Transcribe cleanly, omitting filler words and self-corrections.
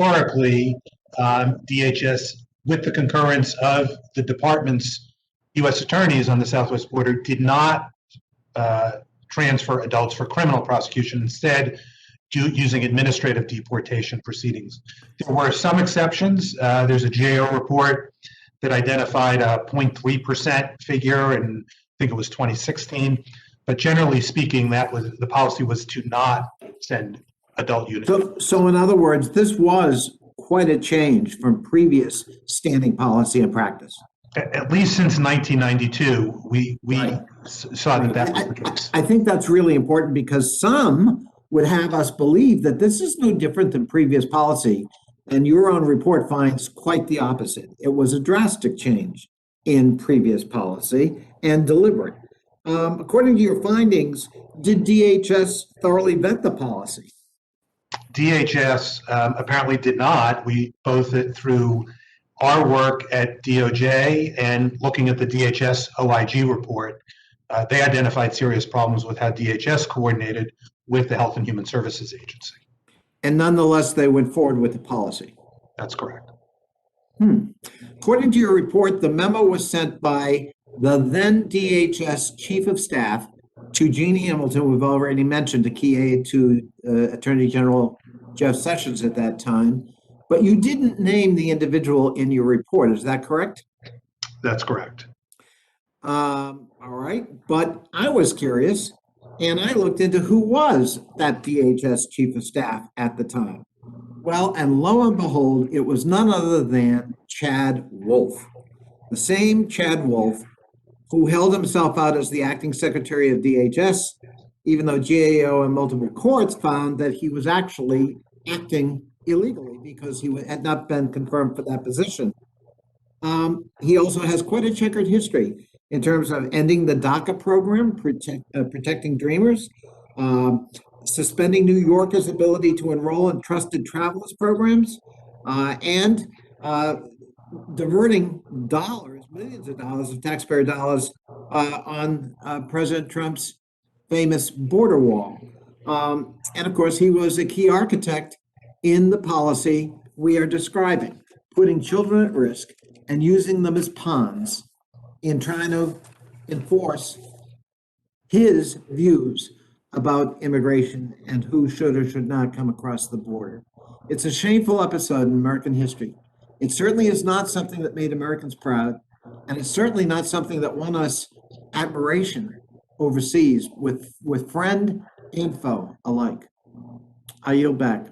historically, DHS, with the concurrence of the department's U.S. attorneys on the southwest border, did not transfer adults for criminal prosecution, instead using administrative deportation proceedings. There were some exceptions. There's a GAO report that identified a 0.3% figure, and I think it was 2016. But generally speaking, the policy was to not send adult units. So in other words, this was quite a change from previous standing policy and practice. At least since 1992, we Right. saw that was the case. I think that's really important because some would have us believe that this is no different than previous policy, and your own report finds quite the opposite. It was a drastic change in previous policy and deliberate. According to your findings, did DHS thoroughly vet the policy? DHS apparently did not. We both through our work at DOJ and looking at the DHS OIG report, they identified serious problems with how DHS coordinated with the Health and Human Services Agency. And nonetheless, they went forward with the policy. That's correct. According to your report, the memo was sent by the then DHS Chief of Staff to Jeannie Hamilton, we've already mentioned, a key aide to Attorney General Jeff Sessions at that time. But you didn't name the individual in your report, is that correct? That's correct. All right, but I was curious, and I looked into who was that DHS Chief of Staff at the time. Well, and lo and behold, it was none other than Chad Wolf, the same Chad Wolf who held himself out as the acting secretary of DHS, even though GAO and multiple courts found that he was actually acting illegally because he had not been confirmed for that position. He also has quite a checkered history in terms of ending the DACA program, protecting Dreamers, suspending New Yorkers' ability to enroll in trusted travelers programs, and diverting dollars, millions of dollars of taxpayer dollars on President Trump's famous border wall. And of course, he was a key architect in the policy we are describing, putting children at risk and using them as pawns in trying to enforce his views about immigration and who should or should not come across the border. It's a shameful episode in American history. It certainly is not something that made Americans proud, and it's certainly not something that won us admiration overseas with friend and foe alike. I yield back.